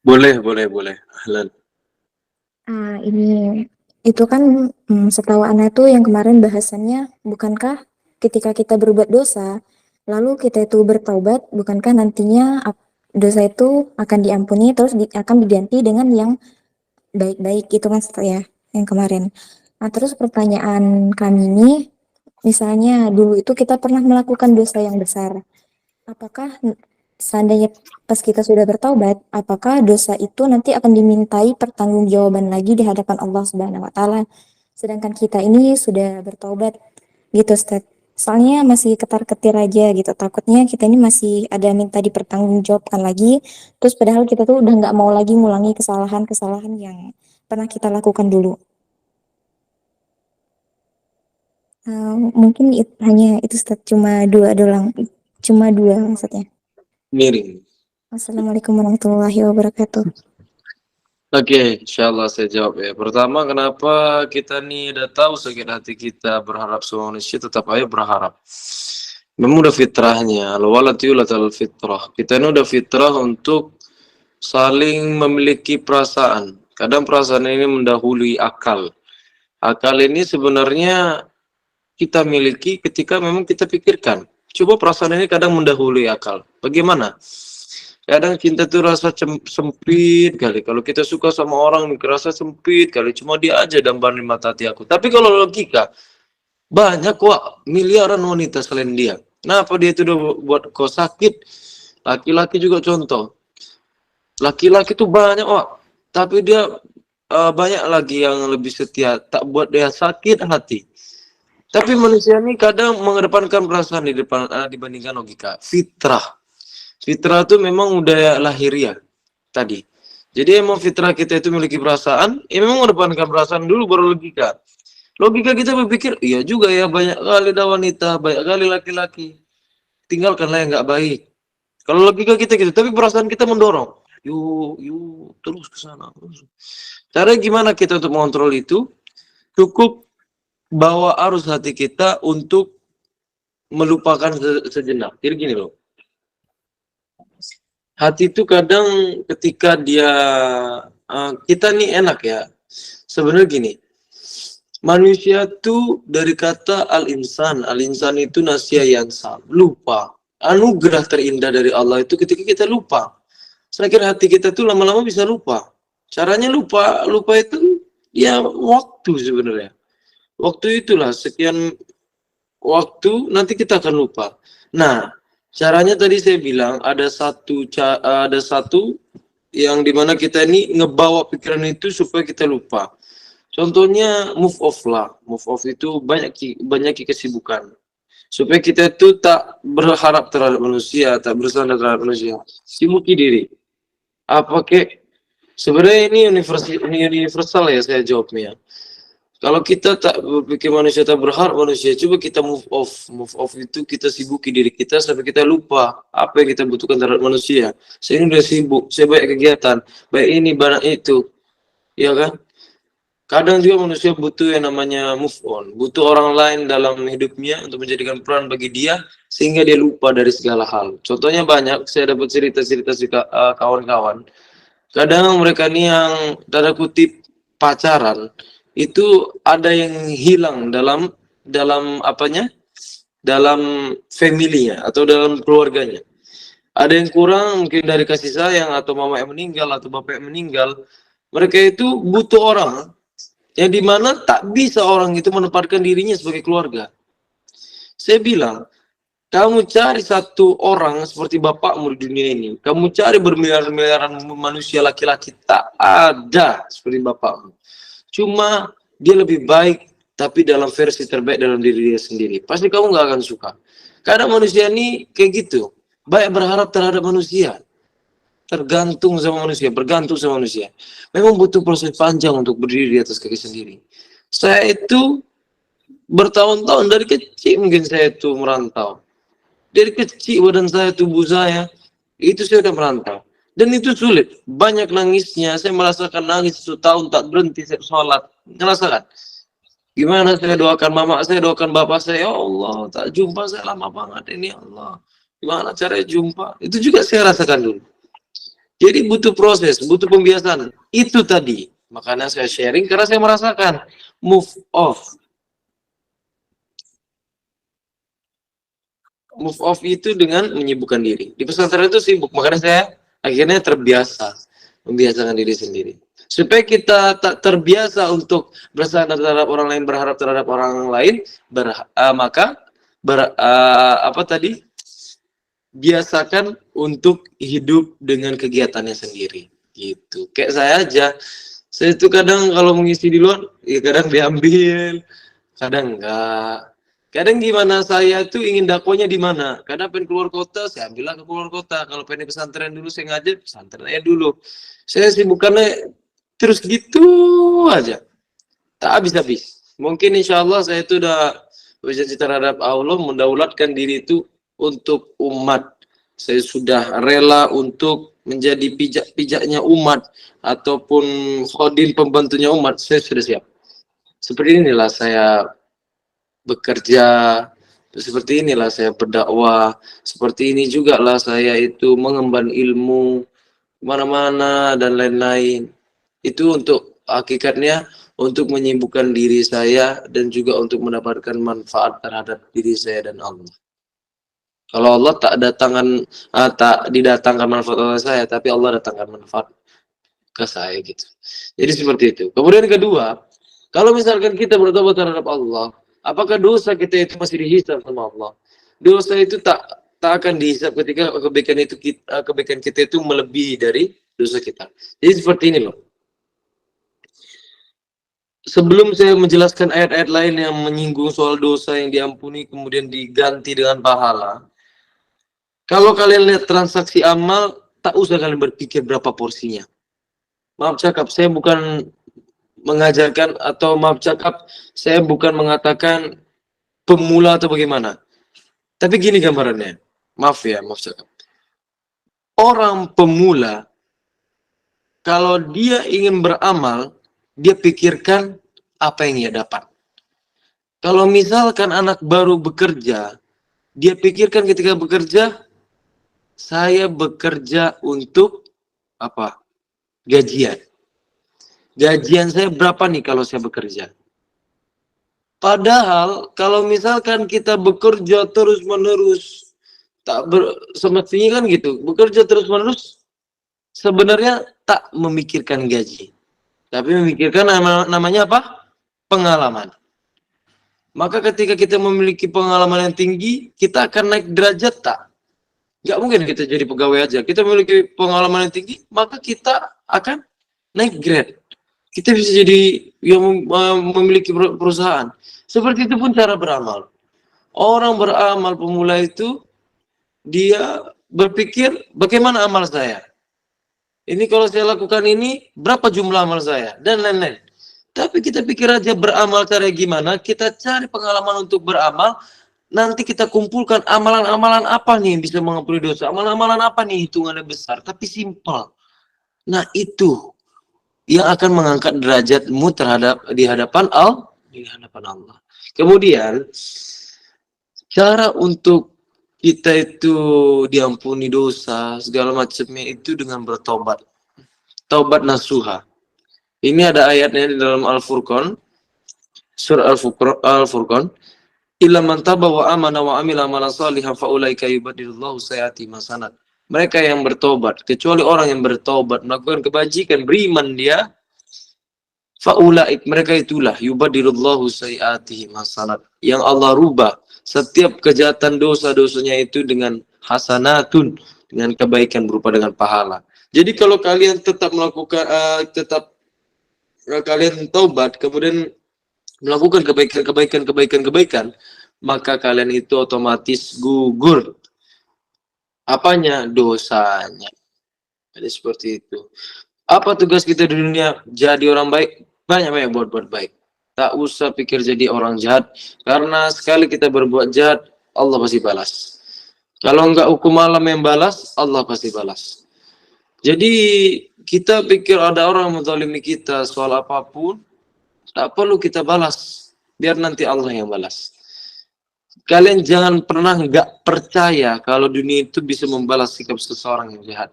Boleh. Ahlan. Ini itu kan setahu Ana tuh yang kemarin bahasannya, bukankah ketika kita berbuat dosa, lalu kita itu bertaubat, bukankah nantinya dosa itu akan diampuni terus akan diganti dengan yang baik-baik gitu kan ya yang kemarin. Nah, terus pertanyaan kami ini, misalnya dulu itu kita pernah melakukan dosa yang besar. Apakah seandainya pas kita sudah bertaubat, apakah dosa itu nanti akan dimintai pertanggungjawaban lagi di hadapan Allah Subhanahu wa taala? Sedangkan kita ini sudah bertaubat gitu, Ustaz. Soalnya masih ketar-ketir aja gitu. Takutnya kita ini masih ada minta dipertanggungjawabkan lagi. Terus padahal kita tuh udah nggak mau lagi ngulangi kesalahan-kesalahan yang pernah kita lakukan dulu. Mungkin hanya itu Ustaz, cuma dua doang, cuma dua maksudnya. Miring. Assalamualaikum warahmatullahi wabarakatuh. Oke, insyaallah saya jawab ya. Pertama, kenapa kita nih udah tahu sakit hati kita, berharap sama manusia, tetap aja berharap. Memang udah fitrahnya, al fitrah. Kita ini udah fitrah untuk saling memiliki perasaan. Kadang perasaan ini mendahului akal. Akal ini sebenarnya kita miliki ketika memang kita pikirkan. Coba perasaan ini kadang mendahului akal. Bagaimana? Kadang cinta itu rasa sempit kali. Kalau kita suka sama orang, rasa sempit kali. Cuma dia aja dambaran di mata hati aku. Tapi kalau logika, banyak kok miliaran wanita selain dia. Nah, apa dia itu udah buat kau sakit? Laki-laki juga contoh. Laki-laki itu banyak kok. Tapi dia banyak lagi yang lebih setia. Tak buat dia sakit hati. Tapi manusia ini kadang mengedepankan perasaan di depan dibandingkan logika. Fitrah. Fitrah itu memang udah lahiriah tadi. Jadi emang fitrah kita itu memiliki perasaan, memang mengedepankan perasaan dulu baru logika. Logika kita berpikir, iya juga ya banyak kali ada wanita, banyak kali laki-laki. Tinggalkanlah yang nggak baik. Kalau logika kita gitu, tapi perasaan kita mendorong. Yuk, terus ke sana. Caranya gimana kita untuk mengontrol itu? Cukup bawa arus hati kita untuk melupakan sejenak. Jadi gini loh. Hati itu kadang ketika dia kita nih enak ya. Sebenarnya gini. Manusia tuh dari kata al-insan. Al-insan itu nasya yansal. Lupa. Anugerah terindah dari Allah itu ketika kita lupa. Saya kira hati kita tuh lama-lama bisa lupa. Caranya lupa itu ya waktu sebenarnya. Waktu itulah sekian waktu nanti kita akan lupa. Nah, caranya tadi saya bilang ada satu yang dimana kita ini ngebawa pikiran itu supaya kita lupa. Contohnya move off lah. Move off itu banyak kesibukan. Supaya kita itu tak berharap terhadap manusia, tak bersandar terhadap manusia. Simuki diri. Apa kek? Sebenarnya ini universal ya saya jawabnya. Kalau kita tak berpikir manusia tak berharap manusia, coba kita move off. Move off itu kita sibuki diri kita sampai kita lupa apa yang kita butuhkan terhadap manusia. Saya ini udah sibuk, saya banyak kegiatan, baik ini, banyak itu. Ya kan? Kadang juga manusia butuh yang namanya move on. Butuh orang lain dalam hidupnya untuk menjadikan peran bagi dia, sehingga dia lupa dari segala hal. Contohnya banyak, saya dapat cerita-cerita kawan-kawan. Kadang mereka ini yang tanda kutip pacaran, itu ada yang hilang dalam apanya? Dalam family-nya atau dalam keluarganya. Ada yang kurang mungkin dari kasih sayang atau mama yang meninggal atau bapak yang meninggal. Mereka itu butuh orang yang dimana tak bisa orang itu menempatkan dirinya sebagai keluarga. Saya bilang, kamu cari satu orang seperti bapakmu di dunia ini. Kamu cari bermiliaran-miliaran manusia laki-laki, tak ada seperti bapakmu. Cuma dia lebih baik, tapi dalam versi terbaik dalam diri dia sendiri. Pasti kamu nggak akan suka. Karena manusia ini kayak gitu. Baik berharap terhadap manusia. Tergantung sama manusia, bergantung sama manusia. Memang butuh proses panjang untuk berdiri di atas kaki sendiri. Saya itu bertahun-tahun dari kecil mungkin saya itu merantau. Dari kecil badan saya, tubuh saya, itu saya udah merantau. Dan itu sulit. Banyak nangisnya. Saya merasakan nangis 1 tahun tak berhenti saya sholat. Merasakan. Gimana saya doakan mama saya, doakan bapak saya. Ya Allah, tak jumpa saya lama banget ini ya Allah. Gimana caranya jumpa? Itu juga saya rasakan dulu. Jadi butuh proses, butuh pembiasaan. Itu tadi. Makanya saya sharing karena saya merasakan. Move off. Move off itu dengan menyibukkan diri. Di pesantren itu sibuk. Makanya saya akhirnya terbiasa. Membiasakan diri sendiri. Supaya kita tak terbiasa untuk bersandar terhadap orang lain, berharap terhadap orang lain, biasakan untuk hidup dengan kegiatannya sendiri gitu. Kayak saya aja, saya itu kadang kalau mengisi di luar ya kadang diambil, kadang enggak. Kadang gimana saya tuh ingin dakwanya di mana, kadang pengen keluar kota saya ambillah ke keluar kota. Kalau pengen di pesantren dulu saya ngajar pesantren aja dulu. Saya sibukannya terus gitu aja, tak habis-habis. Mungkin insya Allah saya itu udah berjanji terhadap Allah mendaulatkan diri itu untuk umat. Saya sudah rela untuk menjadi pijak-pijaknya umat ataupun khodim pembantunya umat. Saya sudah siap. Seperti inilah saya bekerja, seperti inilah saya berdakwah, seperti ini juga lah saya itu mengemban ilmu mana-mana dan lain-lain. Itu untuk hakikatnya untuk menyibukkan diri saya dan juga untuk mendapatkan manfaat terhadap diri saya dan Allah. Kalau Allah tak didatangkan manfaat oleh saya, tapi Allah datangkan manfaat ke saya gitu. Jadi seperti itu. Kemudian kedua, kalau misalkan kita bertobat terhadap Allah, apakah dosa kita itu masih dihisab sama Allah? Dosa itu tak akan dihisab ketika kebaikan kita itu melebihi dari dosa kita. Jadi seperti ini loh. Sebelum saya menjelaskan ayat-ayat lain yang menyinggung soal dosa yang diampuni kemudian diganti dengan pahala, kalau kalian lihat transaksi amal, tak usah kalian berpikir berapa porsinya. Maaf cakap, saya bukan mengajarkan atau maaf cakap, saya bukan mengatakan pemula atau bagaimana. Tapi gini gambarannya. Maaf ya, maaf cakap. Orang pemula, kalau dia ingin beramal, dia pikirkan apa yang ia dapat. Kalau misalkan anak baru bekerja, dia pikirkan ketika bekerja, saya bekerja untuk apa? Gajian. Gajian saya berapa nih kalau saya bekerja? Padahal kalau misalkan kita bekerja terus-menerus, semestinya kan gitu, bekerja terus-menerus sebenarnya tak memikirkan gaji. Tapi memikirkan namanya apa? Pengalaman. Maka ketika kita memiliki pengalaman yang tinggi, kita akan naik derajat tak? Nggak mungkin kita jadi pegawai aja. Kita memiliki pengalaman yang tinggi, maka kita akan naik grade. Kita bisa jadi yang memiliki perusahaan. Seperti itu pun cara beramal. Orang beramal pemula itu, dia berpikir bagaimana amal saya. Ini kalau saya lakukan ini, berapa jumlah amal saya, dan lain-lain. Tapi kita pikir aja beramal cara gimana, kita cari pengalaman untuk beramal, nanti kita kumpulkan amalan-amalan apa nih yang bisa mengampuni dosa, amalan-amalan apa nih hitungannya besar, tapi simpel. Nah itu yang akan mengangkat derajatmu di hadapan Allah. Kemudian cara untuk kita itu diampuni dosa segala macamnya itu dengan bertobat. Taubat nasuha. Ini ada ayatnya di dalam Al-Furqan, surah Al-Furqan. Illa man taba wa amana wa amila amalan salihan fa ulaika yubadilullahu sayyiati hasanat. Mereka yang bertobat, kecuali orang yang bertobat melakukan kebajikan, beriman dia, fa ulaik, mereka itulah yubadilullahu sayyiati hasanat, yang Allah rubah setiap kejahatan dosa-dosanya itu dengan hasanatun, dengan kebaikan berupa dengan pahala. Jadi kalau kalian tetap melakukan kalian taubat kemudian melakukan kebaikan, maka kalian itu otomatis gugur apanya? Dosanya. Jadi seperti itu. Apa tugas kita di dunia? Jadi orang baik, banyak buat baik. Tak usah pikir jadi orang jahat, karena sekali kita berbuat jahat, Allah pasti balas. Kalau enggak hukum alam yang balas, Allah pasti balas. Jadi kita pikir ada orang yang menzalimi kita soal apapun, tak perlu kita balas, biar nanti Allah yang balas. Kalian jangan pernah nggak percaya kalau dunia itu bisa membalas sikap seseorang yang jahat.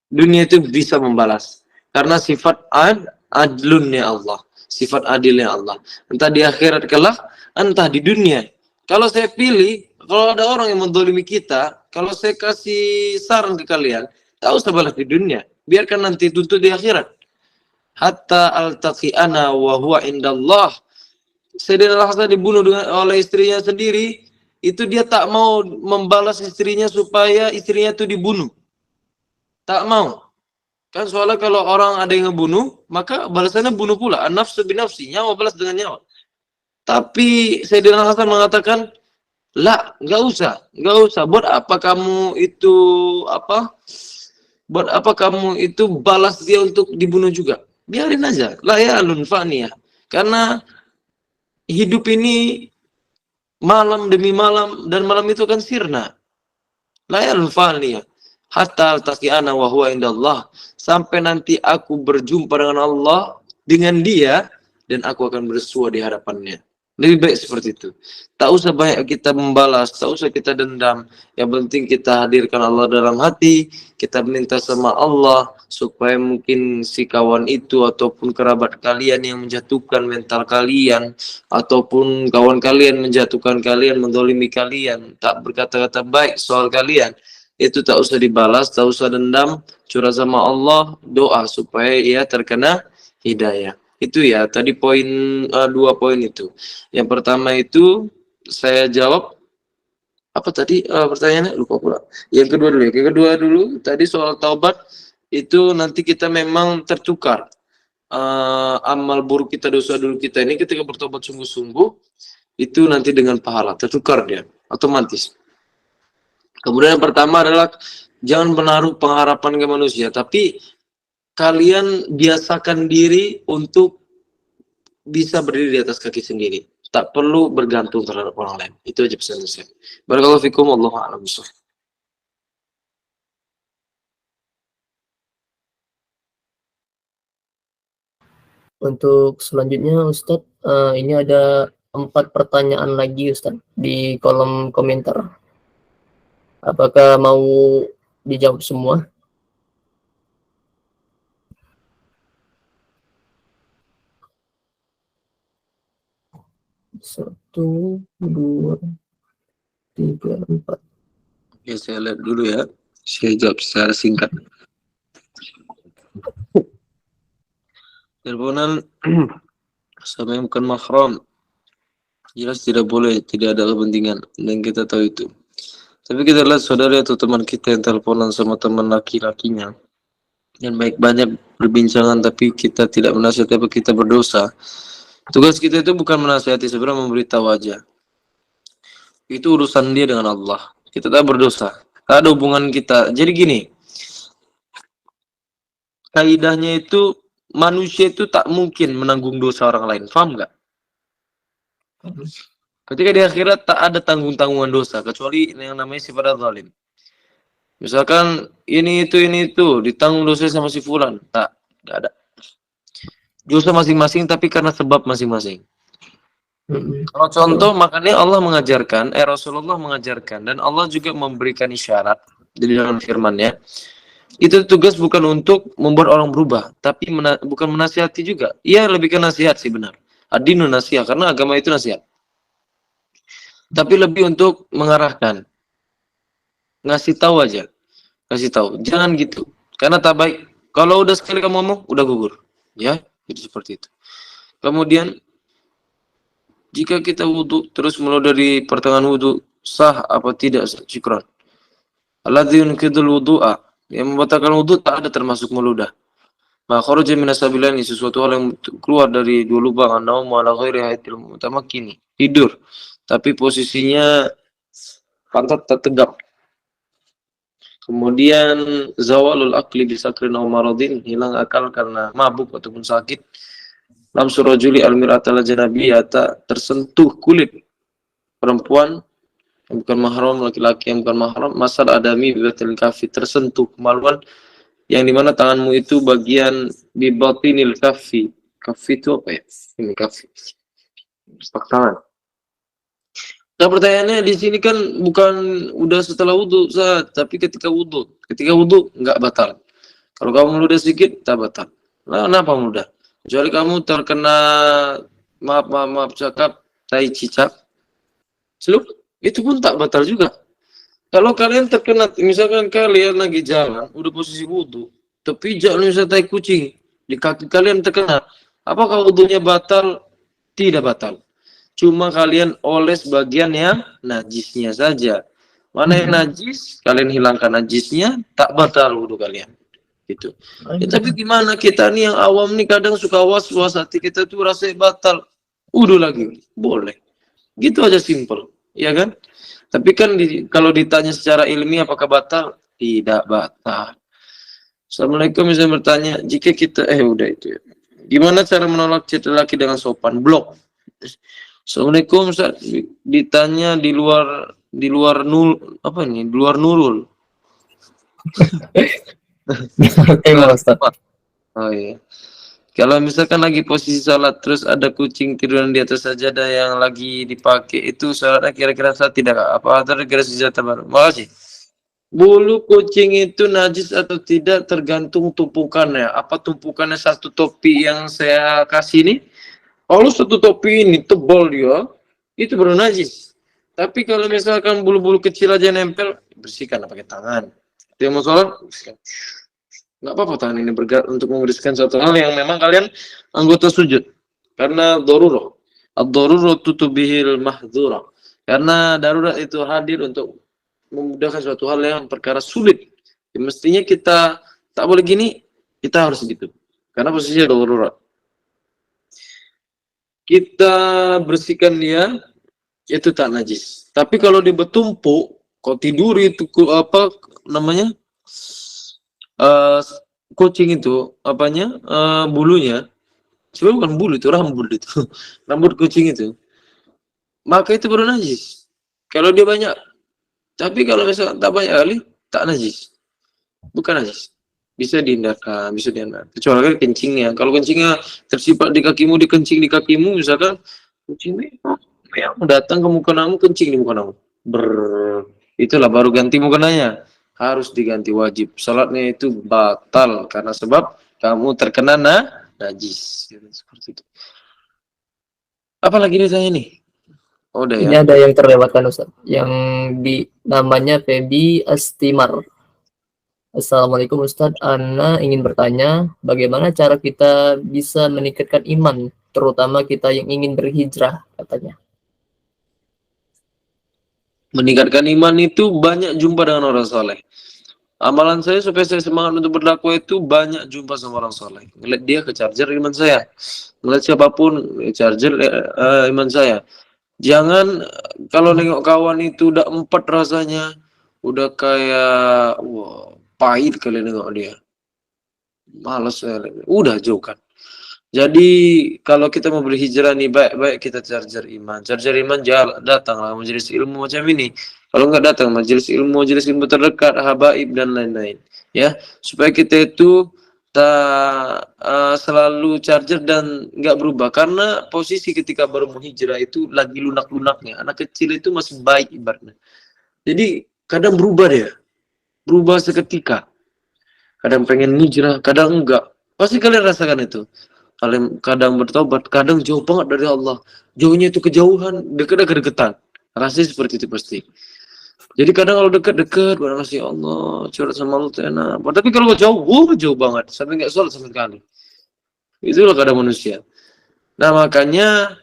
Dunia itu bisa membalas, karena sifat adlunnya Allah, sifat adilnya Allah. Entah di akhirat kelak, entah di dunia. Kalau saya pilih, kalau ada orang yang menzalimi kita, kalau saya kasih saran ke kalian, tak usah balas di dunia, biarkan nanti tuntut di akhirat. Hatta altaqi ana wa huwa indallah. Sayyidina Hasan dibunuh oleh istrinya sendiri, itu dia tak mau membalas istrinya supaya istrinya itu dibunuh. Tak mau. Kan soalnya kalau orang ada yang ngebunuh, maka balasannya bunuh pula. An-nafsu binafsi, nyawa balas dengan nyawa. Tapi Sayyidina Hasan mengatakan, "La, enggak usah. Buat apa kamu itu Buat apa kamu itu balas dia untuk dibunuh juga? Biarin aja. La ya'lun faniyah. Karena hidup ini malam demi malam, dan malam itu kan sirna. La yanfa'ni hatta altaqi ana wa huwa indallah, sampai nanti aku berjumpa dengan Allah, dengan dia, dan aku akan bersua di hadapannya. Lebih baik seperti itu. Tak usah banyak kita membalas, tak usah kita dendam. Yang penting kita hadirkan Allah dalam hati, kita minta sama Allah supaya mungkin si kawan itu ataupun kerabat kalian yang menjatuhkan mental kalian, ataupun kawan kalian menjatuhkan kalian, mendolimi kalian, tak berkata-kata baik soal kalian, itu tak usah dibalas, tak usah dendam, curhat sama Allah, doa supaya ia terkena hidayah. Itu ya, tadi poin 2 poin itu. Yang pertama itu saya jawab apa tadi pertanyaannya, lupa pula. Yang kedua dulu, tadi soal taubat itu nanti kita memang tertukar. Amal buruk kita, dosa dulu kita ini ketika bertobat sungguh-sungguh itu nanti dengan pahala tertukar dia otomatis. Kemudian yang pertama adalah jangan menaruh pengharapan ke manusia, tapi kalian biasakan diri untuk bisa berdiri di atas kaki sendiri. Tak perlu bergantung terhadap orang lain. Itu aja pesan saya. Barakallahu fikum, wallahu a'lam bishawab. Untuk selanjutnya Ustadz, ini ada 4 pertanyaan lagi Ustadz di kolom komentar. Apakah mau dijawab semua? Satu, dua, tiga, 4. Ya, saya lihat dulu ya. Saya jawab secara singkat. Teleponan sama yang bukan mahram jelas tidak boleh, tidak ada kepentingan, dan kita tahu itu. Tapi kita lihat saudara atau teman kita yang teleponan sama teman laki-lakinya dan banyak berbincangan, tapi kita tidak menasihati, tapi kita berdosa. Tugas kita itu bukan menasihati, sebenarnya memberitahu aja. Itu urusan dia dengan Allah. Kita tak berdosa, tak ada hubungan kita. Jadi gini, kaidahnya itu manusia itu tak mungkin menanggung dosa orang lain. Paham nggak? Ketika di akhirat tak ada tanggung-tanggungan dosa kecuali yang namanya sifat zalim. Misalkan ini itu ditanggung dosa sama si fulan, tak ada. Dosa masing-masing tapi karena sebab masing-masing. Kalau contoh, makanya Allah mengajarkan, Rasulullah mengajarkan, dan Allah juga memberikan isyarat di dalam firman-Nya. Itu tugas bukan untuk membuat orang berubah, tapi bukan menasihati juga. Iya, lebih ke nasihat sih, benar. Ad-dinu nasihat, karena agama itu nasihat. Tapi lebih untuk mengarahkan. Ngasih tahu aja. Kasih tahu. Jangan gitu. Karena tak baik. Kalau udah sekali kamu ngomong, udah gugur. Ya, itu seperti itu. Kemudian, jika kita wudhu, terus mulai dari pertengahan wudhu, sah apa tidak? Syukran. Alladzi yunkidul wudu'a. Yang membatalkan wudhu tak ada termasuk meludah. Kharaja minas sabilaini, sesuatu hal yang keluar dari dua lubang, an-naum ala ghairi hayatil mutamakkini, tidur tapi posisinya pantat tegap. Kemudian zawalul aqli bisakrin aw maradin, hilang akal karena mabuk ataupun sakit. Lamsu rajuli al-mir'ata al-janabiyata, tersentuh kulit perempuan yang bukan mahram, laki-laki yang bukan mahram. Masal adami bibatil kafi, tersentuh kemaluan yang dimana tanganmu itu bagian bibatinil kafi. Kafi itu apa ya? Ini kafi. Sepak tangan. Nah, pertanyaannya di sini kan bukan udah setelah wudhu, tapi ketika wudhu. Ketika wudhu nggak batal. Kalau kamu meludah sedikit, tak batal. Nah, kenapa meludah? Kecuali kamu terkena maaf cakap tai cicak, celup, itu pun tak batal juga. Kalau kalian terkena, misalkan kalian lagi jalan, udah posisi wudhu, terpijak misalnya tai kucing di kaki kalian terkena, apakah wudhunya batal? Tidak batal. Cuma kalian oles bagian yang najisnya saja. Mana yang najis, kalian hilangkan najisnya, tak batal wudhu kalian. Gitu. Ya, tapi gimana kita nih yang awam nih kadang suka was-was, hati kita tuh rasanya batal. Wudhu lagi, boleh. Gitu aja simple, ya kan? Tapi kan kalau ditanya secara ilmiah apakah batal? Tidak batal. Assalamualaikum, saya bertanya, jika kita udah itu ya. Gimana cara menolak chat laki dengan sopan? Blok. Assalamualaikum Ustaz. Ditanya di luar nul apa ini? Di luar Nurul. Gimana Ustaz? Oh iya. Kalau misalkan lagi posisi salat terus ada kucing tiduran di atas sajadah yang lagi dipakai, itu salatnya kira-kira sah tidak Kak? Apa terkira senjata baru? Makasih. Bulu kucing itu najis atau tidak tergantung tumpukannya. Apa tumpukannya satu topi yang saya kasih ini? Kalau satu topi ini tebal dia, itu baru najis. Tapi kalau misalkan bulu-bulu kecil aja nempel, bersihkan pakai tangan. Itu yang mau sholat, bersihkan. Nggak apa-apa tangan ini bergerak untuk membersihkan suatu hal yang memang kalian anggota sujud. Karena darurah. Ad-darurah tutubihil mahdhurah. Karena darurat itu hadir untuk memudahkan suatu hal yang perkara sulit. Ya, mestinya kita tak boleh gini, kita harus gitu. Karena posisinya darurat. Kita bersihkan dia, itu tak najis. Tapi kalau dia bertumpuk, kau tidur itu apa namanya? Kucing itu apanya? Bulunya. Sebenarnya bukan bulu, itu rambut itu. Rambut kucing itu. Maka itu baru najis. Kalau dia banyak. Tapi kalau misalnya tak banyak kali, tak najis. Bukan najis. Bisa dihindarkan, bisa dihindarkan. Kecuali kencingnya. Kalau kencingnya tersipat di kakimu, dikencing di kakimu, misalkan kucing yang datang ke mukanamu, kencing di mukanamu. Itulah baru ganti mukananya. Harus diganti wajib. Salatnya itu batal karena sebab kamu terkena najis. Seperti itu. Apalagi nih saya nih? Oh, udah Ini ya. ada yang terlewatkan Ustaz, yang namanya Febi Astimar. Assalamualaikum Ustadz, Ana ingin bertanya, bagaimana cara kita bisa meningkatkan iman, terutama kita yang ingin berhijrah, katanya. Meningkatkan iman itu banyak jumpa dengan orang soleh. Amalan saya supaya saya semangat untuk berdakwah itu banyak jumpa sama orang soleh. Ngeliat dia ke charger iman saya. Ngeliat siapapun charger iman saya. Jangan kalau nengok kawan itu udah 4 rasanya, udah kayak wah, pahit kali nengok dia. Males saya. Udah jauhkan. Jadi kalau kita mau berhijrah nih, baik-baik kita charger iman. Charger iman datanglah majelis ilmu macam ini. Kalau nggak datang majelis ilmu terdekat, habaib dan lain-lain. Ya, supaya kita itu tak selalu charger dan nggak berubah. Karena posisi ketika baru mau hijrah itu lagi lunak-lunaknya. Anak kecil itu masih baik ibaratnya. Jadi kadang berubah dia, berubah seketika. Kadang pengen hijrah, kadang enggak. Pasti kalian rasakan itu. Kalian kadang bertobat, kadang jauh banget dari Allah. Jauhnya itu kejauhan, dekat-dekat-dekatan. Rasanya seperti itu pasti. Jadi kadang kalau dekat-dekat, barang ya Allah, curhat sama Allah tuh enak. Tapi kalau jauh, jauh banget. Sampai nggak sholat sama sekali. Itulah kadang manusia. Nah makanya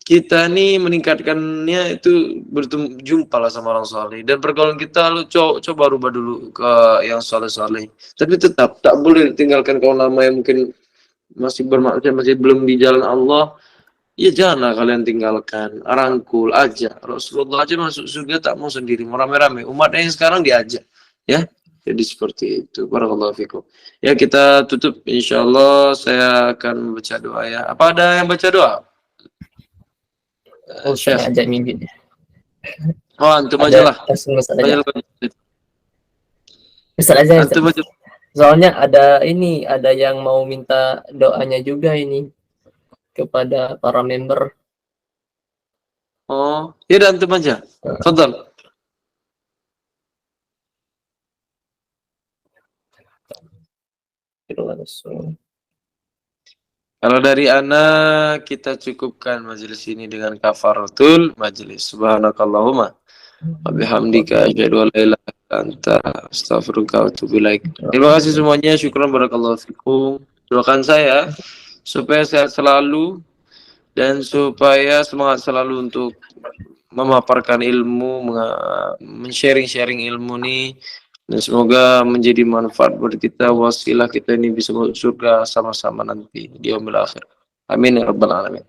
kita nih meningkatkannya itu berjumpa lah sama orang soleh. Dan pergaulan kita lu coba rubah dulu ke yang soleh-soleh. Tapi tetap tak boleh tinggalkan kawan lama yang mungkin masih bermaksud masih belum di jalan Allah, ya janganlah kalian tinggalkan, rangkul aja. Rasulullah aja masuk surga tak mau sendiri, mau rame-rame. Umatnya yang sekarang diajak, ya. Jadi seperti itu. Barakallahu fikum. Ya kita tutup. Insyaallah saya akan baca doa ya. Apa ada yang baca doa? Oh, saya ajak mimpi. Oh, antum aja lah. Ustaz aja. Antum aja. Soalnya ada yang mau minta doanya juga ini kepada para member. Oh, ya udah antum aja. Fadhal. Kalau dari ana kita cukupkan majelis ini dengan kafaratul majelis. Subhanakallahumma wa bihamdika asyhadu an la ilaha illa anta astaghfiruka wa atubu ilaik. Terima kasih semuanya, syukran barakallahu fikum. Doakan saya supaya sehat selalu dan supaya semangat selalu untuk memaparkan ilmu, men-sharing ilmu nih, dan semoga menjadi manfaat buat kita, wasilah kita ini bisa masuk surga sama-sama nanti di yaumil akhir. Amin ya rabbal alamin.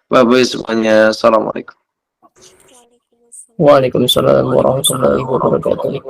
Bye-bye semuanya. Assalamualaikum. Waalaikumsalam warahmatullahi wabarakatuh.